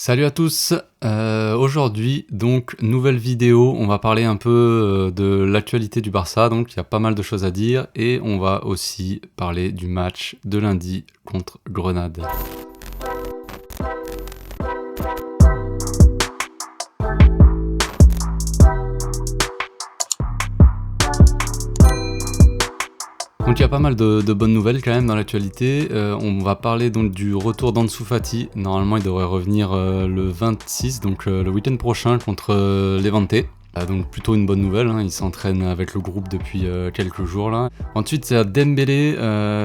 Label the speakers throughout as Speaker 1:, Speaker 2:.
Speaker 1: Salut à tous, aujourd'hui donc nouvelle vidéo, on va parler un peu de l'actualité du Barça, donc il y a pas mal de choses à dire et on va aussi parler du match de lundi contre Grenade. Donc il y a pas mal de bonnes nouvelles quand même dans l'actualité. On va parler donc du retour d'Ansu Fati. Normalement il devrait revenir le 26, donc le week-end prochain contre Levante. Donc plutôt une bonne nouvelle, hein. Il s'entraîne avec le groupe depuis quelques jours là. Ensuite c'est à Dembélé,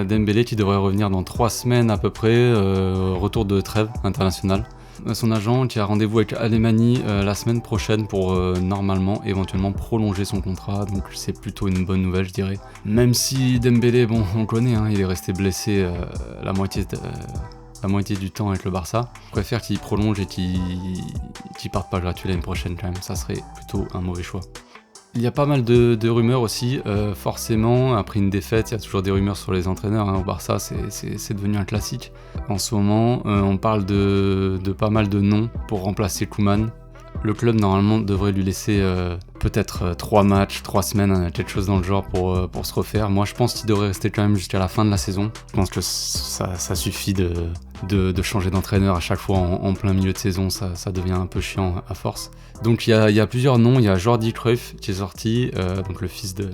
Speaker 1: Dembélé qui devrait revenir dans 3 semaines à peu près, retour de trêve internationale. Son agent qui a rendez-vous avec Alemany la semaine prochaine pour normalement éventuellement prolonger son contrat, donc c'est plutôt une bonne nouvelle je dirais. Même si Dembélé, bon on connaît, hein, il est resté blessé la moitié du temps avec le Barça. Je préfère qu'il prolonge et qu'il parte pas gratuit l'année prochaine quand même, ça serait plutôt un mauvais choix. Il y a pas mal de rumeurs aussi, forcément, après une défaite, il y a toujours des rumeurs sur les entraîneurs, hein. Au Barça, c'est devenu un classique. En ce moment, on parle de pas mal de noms pour remplacer Koeman. Le club, normalement, devrait lui laisser peut-être 3 matchs, 3 semaines, quelque chose dans le genre pour se refaire. Moi, je pense qu'il devrait rester quand même jusqu'à la fin de la saison. Je pense que ça suffit de changer d'entraîneur à chaque fois en plein milieu de saison, ça devient un peu chiant à force. Donc il y a plusieurs noms, il y a Jordi Cruyff qui est sorti, donc le fils de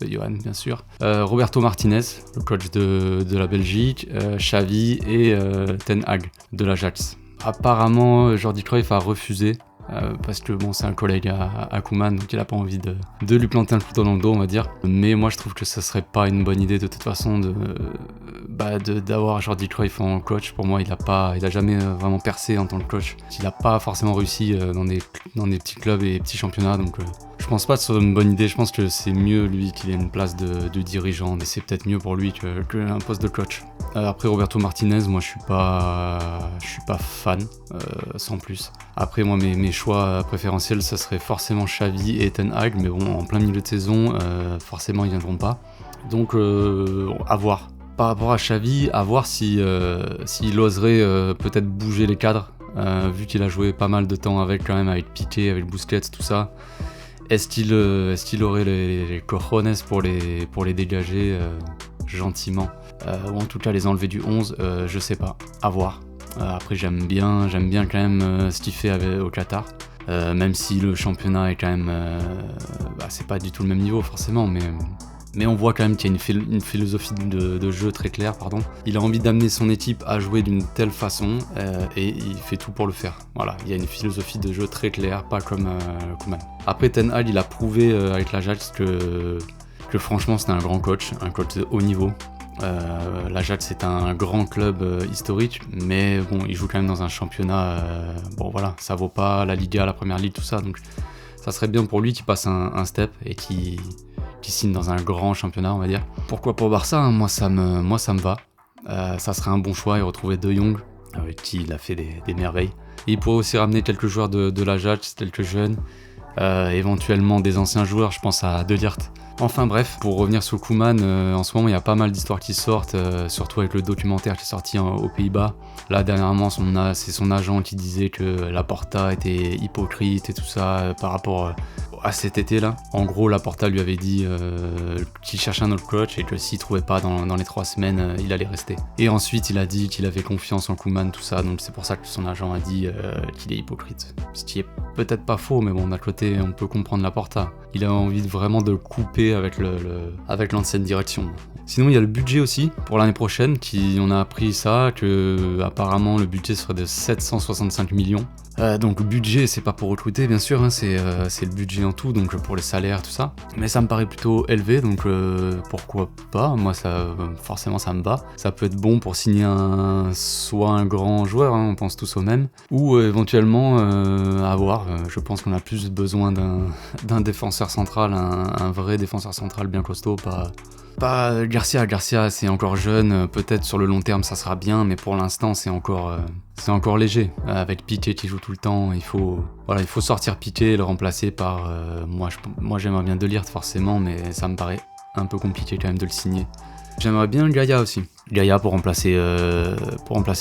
Speaker 1: Johan bien sûr, Roberto Martinez, le coach de la Belgique, Xavi et Ten Hag de l'Ajax. Apparemment Jordi Cruyff a refusé, parce que bon c'est un collègue à Koeman, donc il a pas envie de lui planter un couteau dans le dos on va dire. Mais moi je trouve que ça serait pas une bonne idée de toute façon d'avoir Jordi Cruyff en coach. Pour moi il a jamais vraiment percé en tant que coach. Il a pas forcément réussi dans des petits clubs et petits championnats, donc je pense pas que ce soit une bonne idée. Je pense que c'est mieux lui qu'il ait une place de dirigeant, et c'est peut-être mieux pour lui qu'un poste de coach. Après Roberto Martinez, moi je suis pas fan, sans plus. Après moi mes choix préférentiels ça serait forcément Xavi et Ten Hag, mais bon en plein milieu de saison forcément ils viendront pas. Donc à voir. Par rapport à Xavi, à voir s'il oserait peut-être bouger les cadres, vu qu'il a joué pas mal de temps avec Piqué, avec Busquets, tout ça. Est-ce qu'il aurait les cojones pour les dégager gentiment, ou en tout cas les enlever du 11, je sais pas, à voir. Après j'aime bien quand même ce qu'il fait au Qatar, même si le championnat est quand même, c'est pas du tout le même niveau forcément, mais on voit quand même qu'il y a une philosophie de jeu très claire, pardon. Il a envie d'amener son équipe à jouer d'une telle façon, et il fait tout pour le faire. Voilà, il y a une philosophie de jeu très claire, pas comme Koeman. Après Ten Hag, il a prouvé avec l'Ajax que franchement c'était un grand coach, un coach de haut niveau. L'Ajax c'est un grand club historique, mais bon, il joue quand même dans un championnat, bon voilà, ça vaut pas la Liga, la Première Ligue, tout ça, donc ça serait bien pour lui qu'il passe un step et qui signe dans un grand championnat on va dire. Pourquoi pas au Barça, hein, moi ça me va. Ça serait un bon choix, et retrouver De Jong, avec qui il a fait des merveilles. Et il pourrait aussi ramener quelques joueurs de l'Ajax, quelques jeunes, éventuellement des anciens joueurs, je pense à De Ligt. Enfin bref, pour revenir sur Koeman, en ce moment il y a pas mal d'histoires qui sortent, surtout avec le documentaire qui est sorti aux Pays-Bas. Là dernièrement c'est son agent qui disait que Laporta était hypocrite et tout ça par rapport à cet été là. En gros Laporta lui avait dit qu'il cherchait un autre coach et que s'il trouvait pas dans les 3 semaines il allait rester. Et ensuite il a dit qu'il avait confiance en Koeman, tout ça, donc c'est pour ça que son agent a dit qu'il est hypocrite. Ce qui est peut-être pas faux, mais bon d'un côté on peut comprendre Laporta. Il a envie vraiment de couper avec l'ancienne direction. Sinon il y a le budget aussi pour l'année prochaine, on a appris ça, que apparemment le budget serait de 765 millions. Donc budget c'est pas pour recruter bien sûr, hein, c'est le budget en tout, donc pour les salaires tout ça. Mais ça me paraît plutôt élevé, donc pourquoi pas, moi forcément ça me va. Ça peut être bon pour signer soit un grand joueur, hein, on pense tous au même, ou éventuellement à voir. Je pense qu'on a plus besoin d'un défenseur central, un vrai défenseur central bien costaud, pas Garcia c'est encore jeune, peut-être sur le long terme ça sera bien, mais pour l'instant c'est encore léger. Avec Piqué qui joue tout le temps, il faut sortir Piqué et le remplacer par moi j'aimerais bien De Ligt forcément, mais ça me paraît un peu compliqué quand même de le signer. J'aimerais bien Gaïa aussi. Gaïa pour remplacer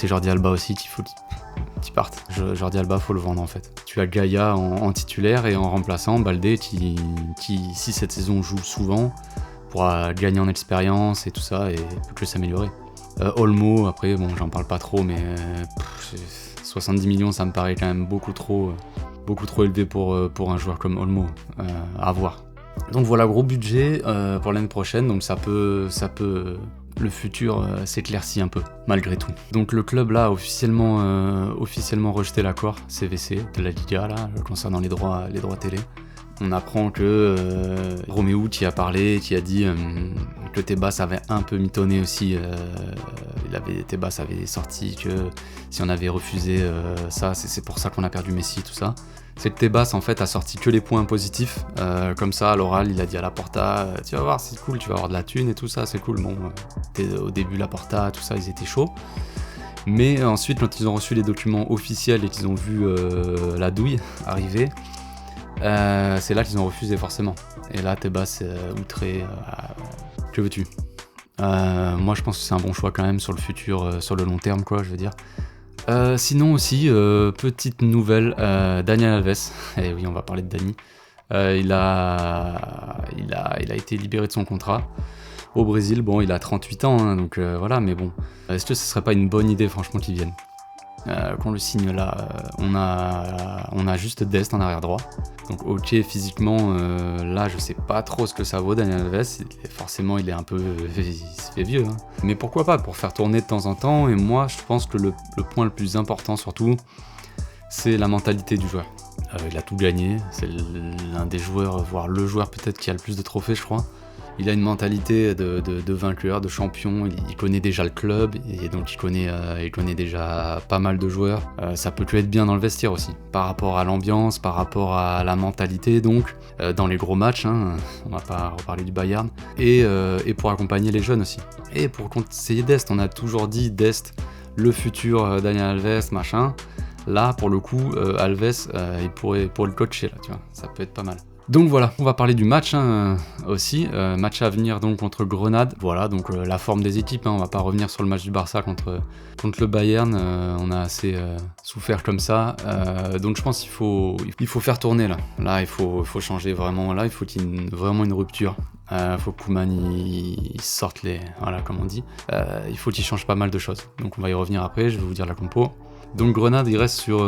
Speaker 1: Jordi Alba aussi, qui parte. Jordi Alba, faut le vendre en fait. Tu as Gaïa en titulaire et en remplaçant Baldé qui, si cette saison joue souvent, pourra gagner en expérience et tout ça et peut que s'améliorer. Olmo, après, bon, j'en parle pas trop, mais 70 millions, ça me paraît quand même beaucoup trop élevé pour un joueur comme Olmo. À voir. Donc voilà, gros budget pour l'année prochaine, donc ça peut le futur s'éclaircit un peu, malgré tout. Donc le club là a officiellement rejeté l'accord CVC de la Liga là, concernant les droits télé. On apprend que Roméo qui a parlé, qui a dit que Tebas avait un peu mitonné aussi. Tebas avait sorti que si on avait refusé ça, c'est pour ça qu'on a perdu Messi, tout ça. C'est que Tebas en fait a sorti que les points positifs. Comme ça, à l'oral, il a dit à Laporta, tu vas voir, c'est cool, tu vas avoir de la thune et tout ça, c'est cool. Bon, au début, Laporta, tout ça, ils étaient chauds. Mais ensuite, quand ils ont reçu les documents officiels et qu'ils ont vu la douille arriver, c'est là qu'ils ont refusé forcément. Et là, Tebas outré. Que veux-tu ? Moi, je pense que c'est un bon choix quand même sur le futur, sur le long terme, quoi, je veux dire. Sinon aussi, petite nouvelle, Daniel Alves. Eh oui, on va parler de Dani. Il a été libéré de son contrat au Brésil. Bon, il a 38 ans, hein, donc voilà, mais bon. Est-ce que ce serait pas une bonne idée, franchement, qu'il vienne ? Qu'on le signe là, on a juste Dest en arrière droit. Donc ok, physiquement, là je sais pas trop ce que ça vaut Daniel Alves. Forcément il se fait vieux. Hein. Mais pourquoi pas, pour faire tourner de temps en temps. Et moi je pense que le point le plus important surtout, c'est la mentalité du joueur. Il a tout gagné, c'est l'un des joueurs, voire le joueur peut-être qui a le plus de trophées je crois. Il a une mentalité de vainqueur, de champion, il connaît déjà le club, et donc il connaît déjà pas mal de joueurs. Ça peut que être bien dans le vestiaire aussi, par rapport à l'ambiance, par rapport à la mentalité, donc dans les gros matchs, hein, on va pas reparler du Bayern, et pour accompagner les jeunes aussi. Et pour conseiller Dest, on a toujours dit Dest, le futur Daniel Alves, machin. Là, pour le coup, Alves, il pourrait le coacher, là, tu vois, ça peut être pas mal. Donc voilà, on va parler du match aussi, match à venir donc contre Grenade. Voilà, donc la forme des équipes, on va pas revenir sur le match du Barça contre le Bayern, on a assez souffert comme ça. Donc je pense qu'il faut faire tourner là. Là, il faut changer vraiment, là il faut qu'il y ait vraiment une rupture. Faut que Koeman il sorte voilà comme on dit. Il faut qu'il change pas mal de choses. Donc on va y revenir après, je vais vous dire la compo. Donc Grenade il reste sur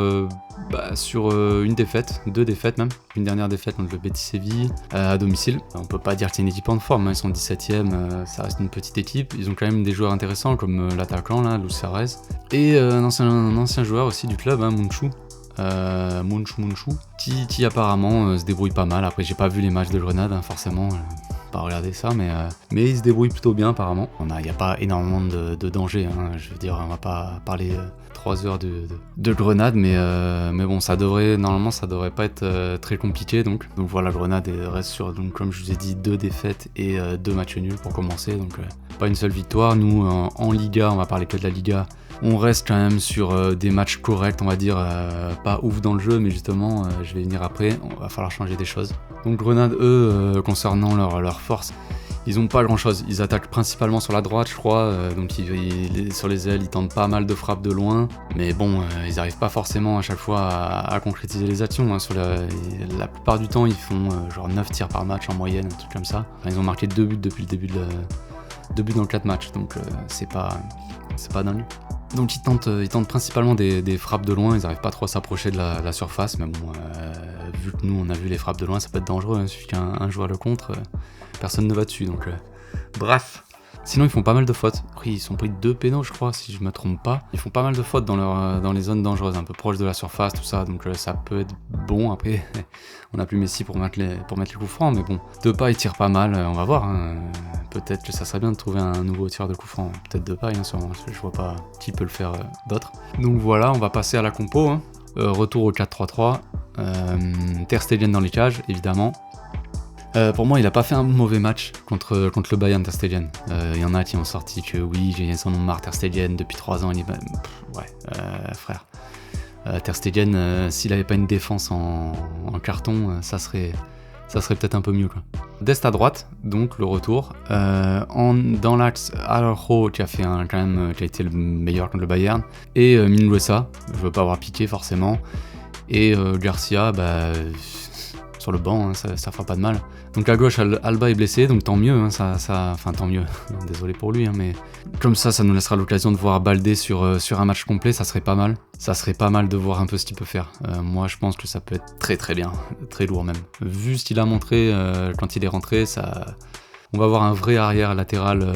Speaker 1: une défaite, 2 défaites même, une dernière défaite contre le Betis Séville à domicile. On peut pas dire que c'est une équipe en forme, ils sont 17ème, ça reste une petite équipe, ils ont quand même des joueurs intéressants comme l'attaquant là, Lucérez, et un ancien joueur aussi du club, Munchu, qui apparemment se débrouille pas mal. Après j'ai pas vu les matchs de Grenade forcément, pas regarder ça, mais il se débrouille plutôt bien apparemment. Il n'y a pas énormément de danger, je veux dire, on va pas parler 3 heures de Grenade, mais bon, normalement ça devrait pas être très compliqué, donc voilà, Grenade reste sur, donc, comme je vous ai dit, 2 défaites et 2 matchs nuls pour commencer, donc pas une seule victoire. Nous en Liga, on va parler que de la Liga, on reste quand même sur des matchs corrects, on va dire, pas ouf dans le jeu, mais justement, je vais venir après, on va falloir changer des choses. Donc Grenade, eux, concernant leur force, ils ont pas grand chose, ils attaquent principalement sur la droite je crois, donc sur les ailes ils tentent pas mal de frappes de loin, mais bon, ils arrivent pas forcément à chaque fois à concrétiser les actions, sur la plupart du temps ils font genre 9 tirs par match en moyenne, un truc comme ça. Enfin, ils ont marqué 2 buts depuis le début 2 buts dans 4 matchs, donc c'est pas dingue. Donc ils tentent principalement des frappes de loin, ils arrivent pas trop à s'approcher de la surface, mais bon, vu que nous on a vu les frappes de loin, ça peut être dangereux, il suffit qu'un joueur le contre, personne ne va dessus, donc bref. Sinon ils font pas mal de fautes, ils sont pris 2 pénaux je crois, si je me trompe pas. Ils font pas mal de fautes dans les zones dangereuses, un peu proches de la surface, tout ça, donc ça peut être bon. Après on a plus Messi pour mettre les coups francs, mais bon, Depay il tire pas mal, on va voir, peut-être que ça serait bien de trouver un nouveau tireur de coup franc, peut-être Depay sûrement, parce que je vois pas qui peut le faire d'autre. Donc voilà, on va passer à la compo, retour au 4-3-3, Ter Stegen dans les cages évidemment. Pour moi, il a pas fait un mauvais match contre le Bayern, Ter Stegen. Il y en a qui ont sorti que oui, j'ai son nom marre, Ter Stegen, depuis 3 ans, il est... frère. Ter Stegen, s'il avait pas une défense en carton, ça serait ça serait peut-être un peu mieux, quoi. Dest à droite, donc le retour. Dans l'axe, Araujo qui a fait quand même, qui a été le meilleur contre le Bayern. Et Mingueza, je veux pas avoir piqué forcément. Et Garcia, sur le banc, hein, ça fera pas de mal. Donc à gauche, Alba est blessé, donc tant mieux, hein, enfin tant mieux, désolé pour lui, hein, mais comme ça nous laissera l'occasion de voir Baldé sur un match complet, ça serait pas mal. Ça serait pas mal de voir un peu ce qu'il peut faire. Moi je pense que ça peut être très très bien, très lourd même. Vu ce qu'il a montré quand il est rentré, on va avoir un vrai arrière latéral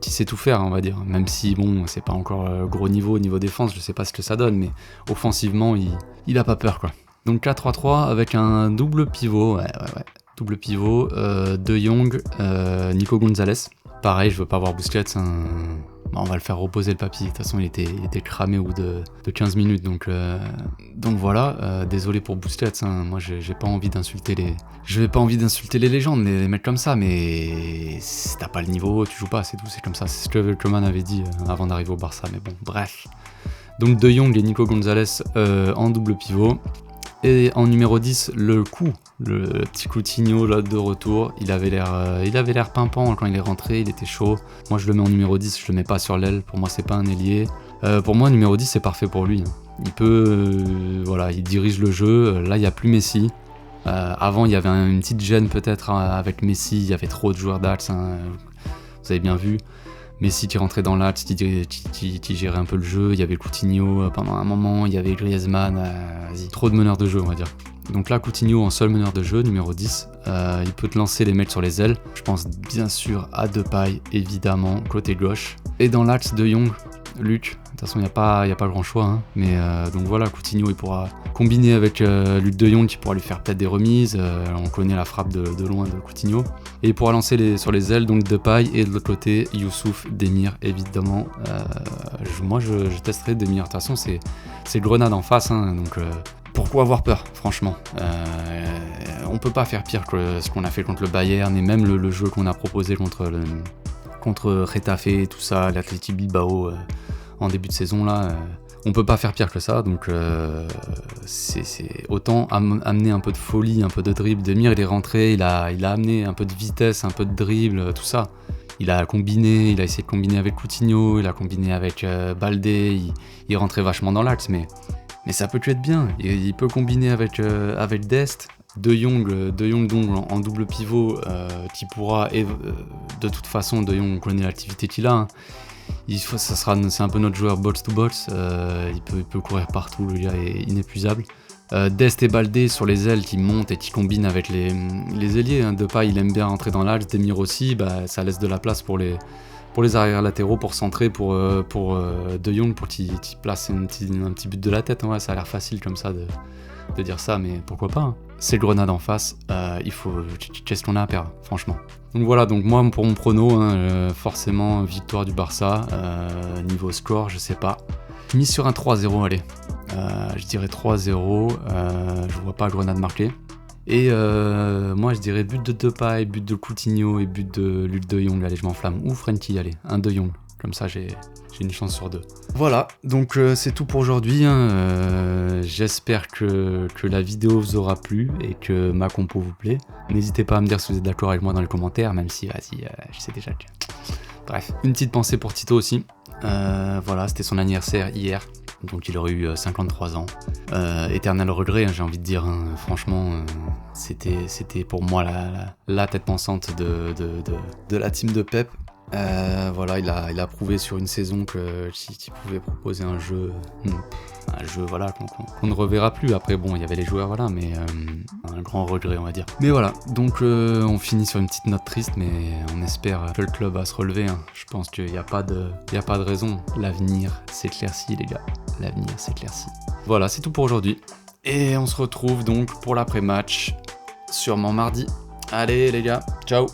Speaker 1: qui sait tout faire, on va dire. Même si bon, c'est pas encore gros niveau défense, je sais pas ce que ça donne, mais offensivement, il a pas peur, quoi. Donc 4-3-3 avec un double pivot, ouais. Double pivot, De Jong, Nico Gonzalez. Pareil, je veux pas voir Busquets, on va le faire reposer le papy. De toute façon, il était cramé au bout de 15 minutes, donc voilà. Désolé pour Busquets, moi j'ai pas envie d'insulter les légendes, les mecs comme ça, mais si t'as pas le niveau, tu joues pas, c'est tout, c'est comme ça. C'est ce que Coman avait dit avant d'arriver au Barça, mais bon, bref. Donc De Jong et Nico Gonzalez en double pivot. Et en numéro 10, le petit Coutinho là, de retour, il avait l'air pimpant quand il est rentré, il était chaud. Moi je le mets en numéro 10, je le mets pas sur l'aile, pour moi c'est pas un ailier. Pour moi numéro 10 c'est parfait pour lui. Il peut, il dirige le jeu, là il n'y a plus Messi. Avant il y avait une petite gêne peut-être avec Messi, il y avait trop de joueurs d'axe, vous avez bien vu. Messi qui rentrait dans l'axe, qui gérait un peu le jeu, il y avait Coutinho pendant un moment, il y avait Griezmann, trop de meneurs de jeu on va dire. Donc là Coutinho en seul meneur de jeu, numéro 10, il peut te lancer les mecs sur les ailes, je pense bien sûr à Depay évidemment, côté gauche. Et dans l'axe de Jong, Luc, de toute façon il n'y a pas grand choix, hein. Mais donc voilà, Coutinho il pourra combiner avec Luc de Jong qui pourra lui faire peut-être des remises, on connaît la frappe de loin de Coutinho. Et il pourra lancer sur les ailes donc Depay, et de l'autre côté Youssouf, Demir évidemment. Moi je testerai Demir, de toute façon c'est Grenade en face, hein, donc pourquoi avoir peur franchement. On peut pas faire pire que ce qu'on a fait contre le Bayern, et même le jeu qu'on a proposé contre Getafe et tout ça, l'Athletic Bilbao en début de saison là, on peut pas faire pire que ça, donc c'est autant amener un peu de folie, un peu de dribble. Demir il est rentré, il a amené un peu de vitesse, un peu de dribble, tout ça. Il a essayé de combiner avec Coutinho, il a combiné avec Baldé, il rentrait vachement dans l'axe, mais ça peut que être bien. Il peut combiner avec Dest. De Jong donc en double pivot, qui pourra, de toute façon, De Jong, on connaît l'activité qu'il a, hein. C'est un peu notre joueur box to box, il peut courir partout, le gars est inépuisable. Dest et Baldé sur les ailes qui montent et qui combinent avec les ailiers, hein. Depay il aime bien rentrer dans l'axe, Demir aussi, ça laisse de la place pour les arrières latéraux pour centrer, pour De Jong, pour qu'il place un petit but de la tête, hein. Ouais, ça a l'air facile comme ça de dire ça, mais pourquoi pas, hein. C'est le Grenade en face, qu'est-ce qu'on a à perdre, franchement. Donc voilà, donc moi pour mon prono, hein, forcément victoire du Barça, niveau score, je sais pas. Mis sur un 3-0, allez. Je dirais 3-0, je vois pas Grenade marquer. Et moi je dirais but de Depay, but de Coutinho et but de Luc de Jong, allez je m'enflamme. Ou Frenkie, allez, un de Jong, comme ça j'ai une chance sur 2. Voilà, donc c'est tout pour aujourd'hui, hein. J'espère que la vidéo vous aura plu et que ma compo vous plaît. N'hésitez pas à me dire si vous êtes d'accord avec moi dans les commentaires, même si, vas-y, je sais déjà que... Bref, une petite pensée pour Tito aussi. Voilà, c'était son anniversaire hier, donc il aurait eu 53 ans. Éternel regret, hein, j'ai envie de dire, hein. Franchement, c'était pour moi la tête pensante de la team de Pep. Voilà, il a prouvé sur une saison qu'il pouvait proposer un jeu voilà, qu'on ne reverra plus. Après bon, il y avait les joueurs, voilà, mais un grand regret on va dire. Mais voilà, donc on finit sur une petite note triste, mais on espère que le club va se relever, hein. Je pense qu'il n'y a pas de raison. L'avenir s'éclaircit les gars, l'avenir s'éclaircit. Voilà, c'est tout pour aujourd'hui. Et on se retrouve donc pour l'après-match, sûrement mardi. Allez les gars, ciao.